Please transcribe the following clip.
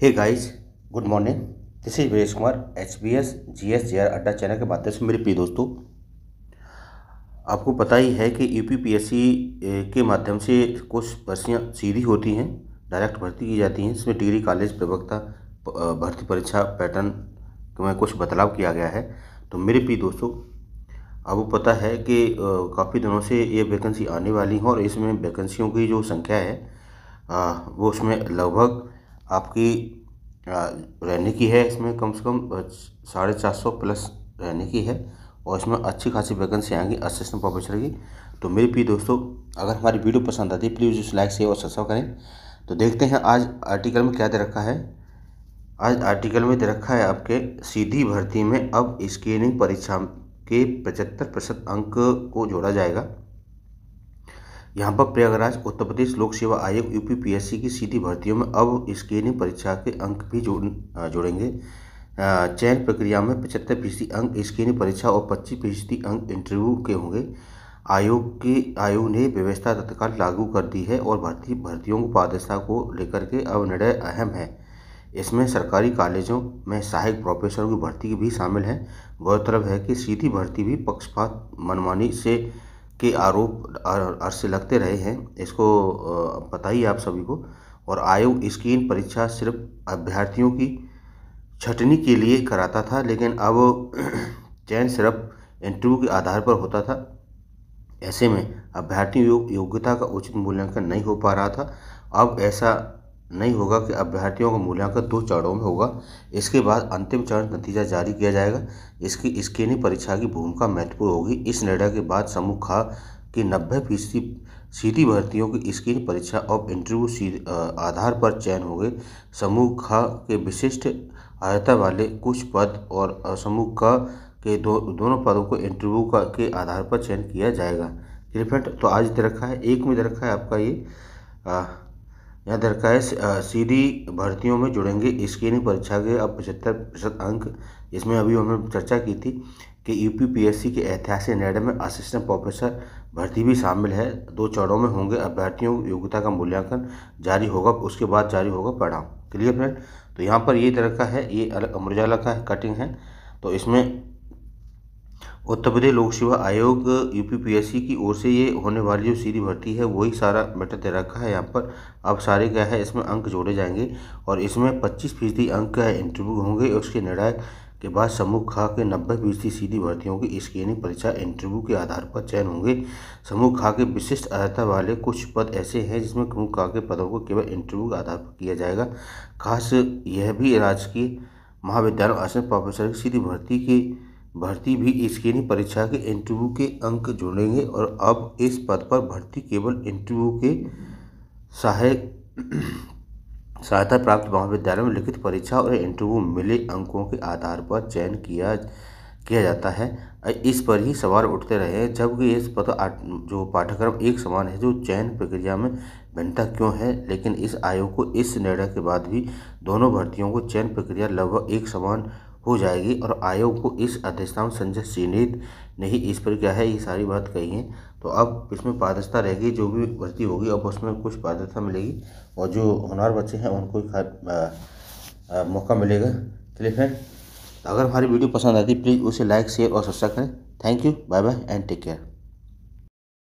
Hey guys, good morning. This is Viresh Kumar, HBS GS JR अड्डा channel के माध्यम से। मेरे प्रिय दोस्तों, आपको पता ही है कि UPPSC के माध्यम से कुछ भर्तियाँ सीधी होती हैं, डायरेक्ट भर्ती की जाती हैं। इसमें डिग्री कॉलेज प्रवक्ता भर्ती परीक्षा पैटर्न में कुछ बदलाव किया गया है। तो मेरे प्रिय दोस्तों, आपको पता है कि काफ़ी दिनों से ये वैकेंसी आने वाली है और इसमें वैकेंसियों की जो संख्या है वो उसमें लगभग आपकी रहने की है। इसमें कम से कम 450 प्लस रहने की है और इसमें अच्छी खासी वैकेंसी आएंगी असिस्टेंट प्रोफेसर की। तो मेरे प्रिय दोस्तों, अगर हमारी वीडियो पसंद आती है प्लीज़ उसे लाइक शेयर और सब्सक्राइब करें। तो देखते हैं आज आर्टिकल में क्या दे रखा है। आज आर्टिकल में दे रखा है आपके सीधी भर्ती में अब स्क्रीनिंग परीक्षा के 75% अंक को जोड़ा जाएगा। यहाँ पर प्रयागराज उत्तर प्रदेश लोक सेवा आयोग UPPSC की सीधी भर्तियों में अब स्क्रीनिंग परीक्षा के अंक भी जोड़ेंगे। चयन प्रक्रिया में 75% अंक स्क्रीनिंग परीक्षा और 25% अंक इंटरव्यू के होंगे। आयोग ने व्यवस्था तत्काल लागू कर दी है और भर्तियों की पारदर्शिता को लेकर के अब निर्णय अहम है। इसमें सरकारी कॉलेजों में सहायक प्रोफेसरों की भर्ती भी शामिल है। गौरतलब है कि सीधी भर्ती भी पक्षपात मनमानी से के आरोप अर्ज से लगते रहे हैं, इसको पता ही आप सभी को। और आयोग स्क्रीन परीक्षा सिर्फ अभ्यर्थियों की छटनी के लिए कराता था, लेकिन अब चयन सिर्फ इंटरव्यू के आधार पर होता था। ऐसे में अभ्यर्थियों योग्यता का उचित मूल्यांकन नहीं हो पा रहा था। अब ऐसा नहीं होगा कि अभ्यर्थियों का मूल्यांकन 2 चरणों में होगा। इसके बाद अंतिम चरण नतीजा जारी किया जाएगा। इसकी स्क्रीनिंग परीक्षा की भूमिका महत्वपूर्ण होगी। इस निर्णय के बाद समूह ख की 90% सीधी भर्तियों की स्क्रीनिंग परीक्षा और इंटरव्यू आधार पर चयन होंगे। समूह ख के विशिष्ट अर्हता वाले कुछ पद और समूह क के दोनों पदों को इंटरव्यू के आधार पर चयन किया जाएगा। चलिए फ्रेंड, तो आज दे रखा है, एक में दे रखा है आपका ये यहाँ दे रखा है सीधी भर्तियों में जुड़ेंगे स्क्रीनिंग परीक्षा के अब 75% अंक। इसमें अभी हमने चर्चा की थी कि UPPSC के ऐतिहासिक निर्णय में असिस्टेंट प्रोफेसर भर्ती भी शामिल है। 2 चरणों में होंगे। अभ्यर्थियों की योग्यता का मूल्यांकन जारी होगा, उसके बाद जारी होगा परिणाम। Clear friend? तो यहाँ पर ये दे रखा है, ये अमर उजाला का कटिंग है। तो इसमें उत्तर प्रदेश लोक सेवा आयोग UPPSC की ओर से ये होने वाली जो सीधी भर्ती है वही सारा मैटर दे रखा है यहाँ पर। अब सारे क्या है, इसमें अंक जोड़े जाएंगे और इसमें 25% अंक इंटरव्यू होंगे। उसके निर्णय के बाद समूह ख के 90% सीधी भर्तियों की स्क्रीनिंग परीक्षा इंटरव्यू के आधार पर चयन होंगे। समूह ख के विशिष्ट अर्हता वाले कुछ पद ऐसे हैं जिसमें समूह ख के पदों को केवल इंटरव्यू के आधार पर किया जाएगा। खास यह भी राजकीय महाविद्यालय असिस्टेंट प्रोफेसर की सीधी भर्ती भी स्क्रीनिंग परीक्षा के इंटरव्यू के अंक जोड़ेंगे और अब इस पद पर भर्ती केवल इंटरव्यू के सहायता प्राप्त महाविद्यालय में लिखित परीक्षा और इंटरव्यू मिले अंकों के आधार पर चयन किया जाता है। इस पर ही सवाल उठते रहे हैं, जबकि इस पद जो पाठ्यक्रम एक समान है, जो चयन प्रक्रिया में भिन्नता क्यों है। लेकिन इस आयोग को इस निर्णय के बाद भी दोनों भर्तियों को चयन प्रक्रिया लगभग एक समान हो जाएगी और आयोग को इस अधिष्ठान संजय सीनेत ने ही इस पर क्या है ये सारी बात कही है। तो अब इसमें पारदर्शिता रहेगी, जो भी भर्ती होगी अब उसमें कुछ पारदर्शिता मिलेगी और जो होनहार बच्चे हैं उनको मौका मिलेगा। चलिए फ्रेंड, अगर हमारी वीडियो पसंद आती है प्लीज़ उसे लाइक शेयर और सब्सक्राइब करें। Thank you, bye bye and take care.